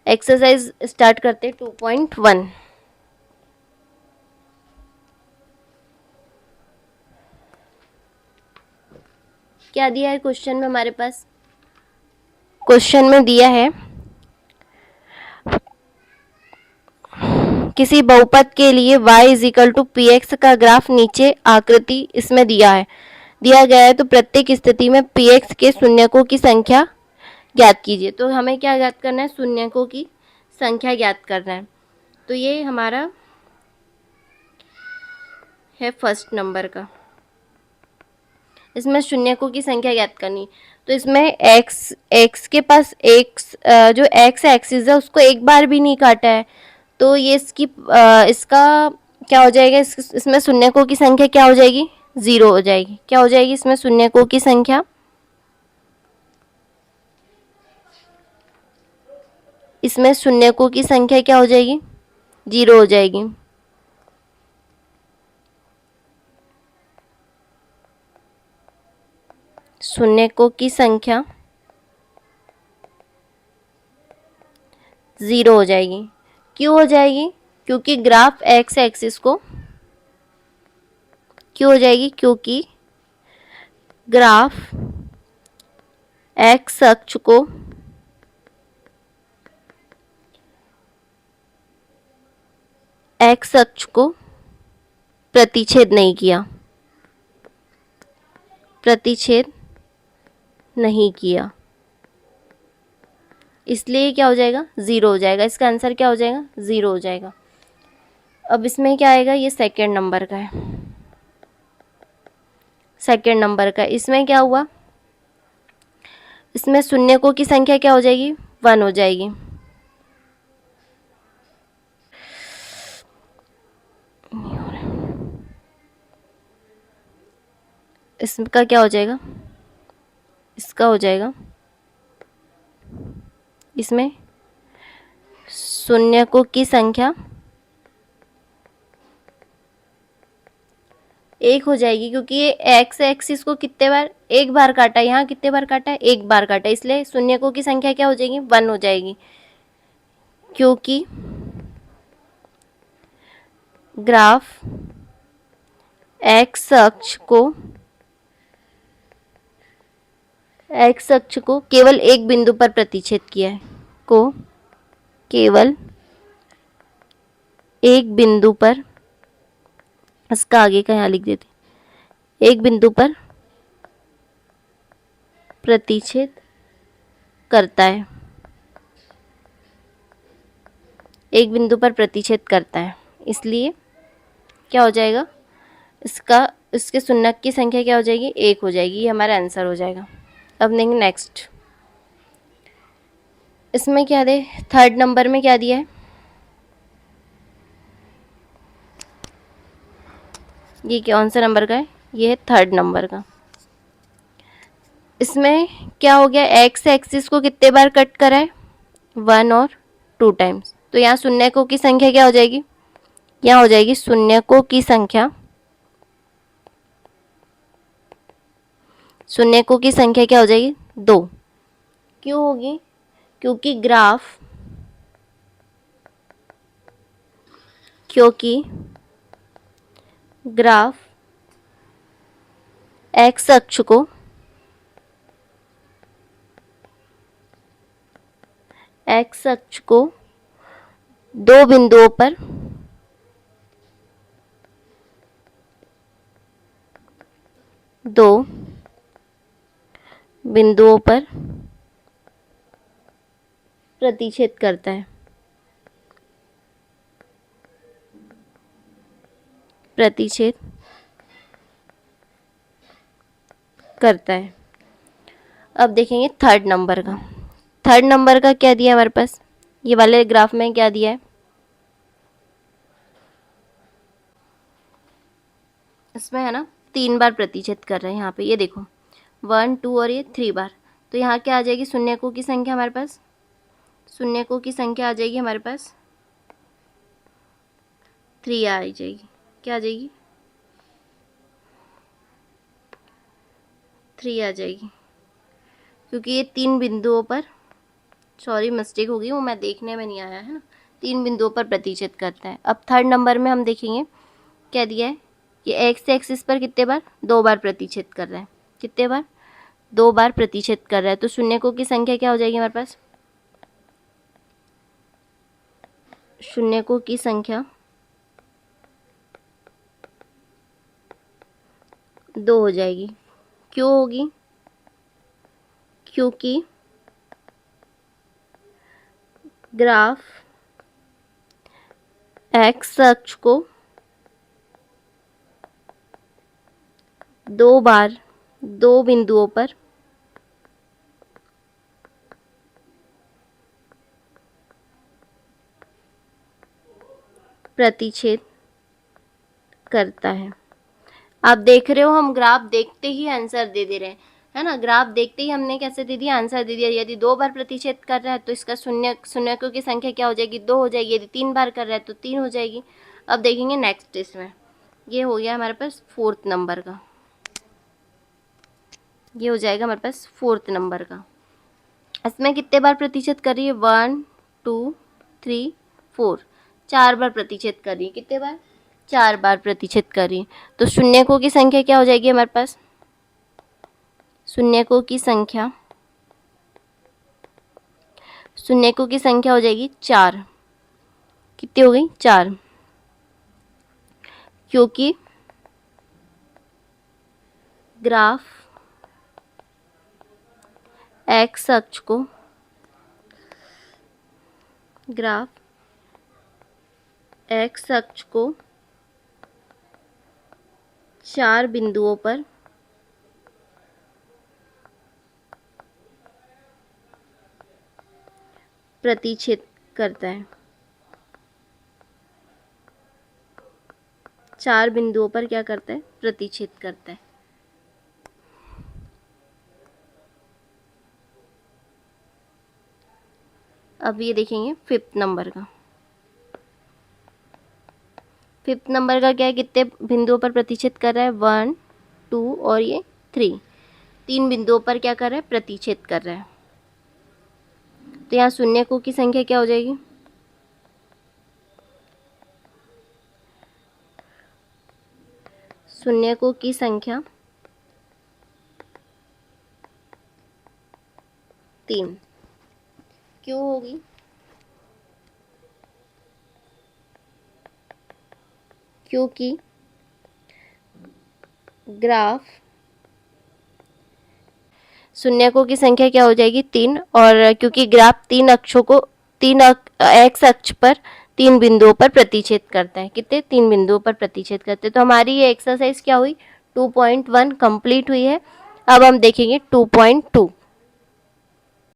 Exercise start करते 2.1। क्या दिया है क्वेश्चन में हमारे पास? क्वेश्चन में दिया है किसी बहुपद के लिए y is equal to P x का ग्राफ नीचे आकृति इसमें दिया गया है, तो प्रत्येक स्थिति में पी एक्स के शून्यकों की संख्या ज्ञात कीजिए। तो हमें क्या ज्ञात करना है? शून्यकों की संख्या ज्ञात करना है। तो ये हमारा है फर्स्ट नंबर का, इसमें शून्यकों की संख्या ज्ञात करनी। तो इसमें एक्स के पास जो एक्स एक्सिस है उसको एक बार भी नहीं काटा है, तो ये इसका क्या हो जाएगा? इसमें शून्यकों की संख्या क्या हो जाएगी? 0 हो जाएगी। क्या हो जाएगी इसमें शून्यकों की संख्या? इसमें शून्यकों की संख्या क्या हो जाएगी? 0 हो जाएगी। शून्यकों की संख्या 0 हो जाएगी। क्यों हो जाएगी? क्योंकि ग्राफ एक्स एक्सिस को क्यों हो जाएगी? क्योंकि ग्राफ एक्स अक्ष को प्रतिच्छेद नहीं किया, प्रतिच्छेद नहीं किया, इसलिए क्या हो जाएगा? 0 हो जाएगा। इसका आंसर क्या हो जाएगा? 0 हो जाएगा। अब इसमें क्या आएगा? ये सेकेंड नंबर का है, सेकेंड नंबर का। इसमें क्या हुआ? इसमें शून्यकों की संख्या क्या हो जाएगी? 1 हो जाएगी। इसका क्या हो जाएगा? इसका हो जाएगा, इसमें शून्यकों की संख्या 1 हो जाएगी, क्योंकि ये एक्स एक्सिस को कितने बार? एक बार काटा। यहाँ कितने बार काटा है? एक बार काटा, इसलिए शून्यकों की संख्या क्या हो जाएगी? 1 हो जाएगी। क्योंकि ग्राफ एक्स अक्ष को केवल एक बिंदु पर प्रतिच्छेद किया है, को केवल एक बिंदु पर, इसका आगे का यहाँ लिख देते, एक बिंदु पर प्रतिच्छेद करता है, एक बिंदु पर प्रतिच्छेद करता है, इसलिए क्या हो जाएगा? इसके शून्यक की संख्या क्या हो जाएगी? 1 हो जाएगी। ये हमारा आंसर हो जाएगा। अब देखेंगे नेक्स्ट। इसमें क्या दे? थर्ड नंबर में क्या दिया है? ये कौन सा नंबर का है? ये है थर्ड नंबर का। इसमें क्या हो गया? एक्स एक्सिस को कितने बार कट करा है? 1 और 2 टाइम्स। तो यहाँ शून्यकों की संख्या क्या हो जाएगी? यहाँ हो जाएगी शून्यकों की संख्या, शून्यकों की संख्या क्या हो जाएगी? 2। क्यों होगी? क्योंकि ग्राफ एक्स अक्ष को 2 बिंदुओं पर प्रतिच्छेद करता है, प्रतिच्छेद करता है। अब देखेंगे थर्ड नंबर का। थर्ड नंबर का क्या दिया हमारे पास? ये वाले ग्राफ में क्या दिया है? इसमें है ना 3 बार प्रतिच्छेद कर रहे हैं यहाँ पे, ये देखो 1 2 और ये 3 बार। तो यहाँ क्या आ जाएगी? शून्यकों की संख्या हमारे पास, शून्यकों की संख्या आ जाएगी हमारे पास 3 आ जाएगी। क्या आ जाएगी? 3 आ जाएगी, क्योंकि ये 3 बिंदुओं पर सॉरी मिस्टेक होगी, वो मैं देखने में नहीं आया है ना। 3 बिंदुओं पर प्रतिच्छेद करता है। अब थर्ड नंबर में हम देखेंगे क्या दिया है कि एक्स एक्सिस पर कितने बार 2 बार प्रतिच्छेद कर रहा है। कितने बार 2 बार प्रतिच्छेद कर रहा है। तो शून्यकों की संख्या क्या हो जाएगी हमारे पास, शून्यकों की संख्या 2 हो जाएगी। क्यों होगी, क्योंकि ग्राफ एक्स अक्ष को 2 बार 2 बिंदुओं पर प्रतिच्छेद करता है। आप देख रहे हो हम ग्राफ देखते ही आंसर दे दे रहे हैं, है ना। ग्राफ देखते ही हमने कैसे दे दिया, आंसर दे दिया। यदि 2 बार प्रतिच्छेद कर रहा है तो इसका शून्यकों की संख्या क्या हो जाएगी, 2 हो जाएगी। यदि 3 बार कर रहा है तो 3 हो जाएगी। अब देखेंगे नेक्स्ट इसमें, ये हो गया हमारे पास 4th नंबर का, ये हो जाएगा हमारे पास 4th नंबर का। इसमें कितने बार प्रतिच्छेद कर रही है, 1 2 3 4, 4 बार प्रतिच्छेद कर रही है। कितने बार, 4 बार प्रतिच्छेद कर रही है। तो शून्यकों की संख्या क्या हो जाएगी हमारे पास, शून्यकों की संख्या हो जाएगी 4। कितनी हो गई, 4, क्योंकि ग्राफ एक्स अक्ष को 4 बिंदुओं पर प्रतिच्छेद करता है। 4 बिंदुओं पर क्या करता है, प्रतिच्छेद करता है। अब ये देखेंगे 5th नंबर का। 5th नंबर का क्या है, कितने बिंदुओं पर प्रतिच्छेद कर रहा है, 1 2 और ये 3, 3 बिंदुओं पर क्या कर रहा है, प्रतिच्छेद कर रहा है। तो यहाँ शून्यकों की संख्या क्या हो जाएगी, शून्यकों की संख्या 3। क्यों होगी, क्योंकि ग्राफ शून्यकों की संख्या क्या हो जाएगी, 3, और क्योंकि ग्राफ 3 अक्षों को 3 एक्स अक्ष पर 3 बिंदुओं पर प्रतिच्छेद करता है। कितने, 3 बिंदुओं पर प्रतिच्छेद करते हैं। तो हमारी ये एक्सरसाइज क्या हुई, 2.1 कंप्लीट हुई है। अब हम देखेंगे 2.2।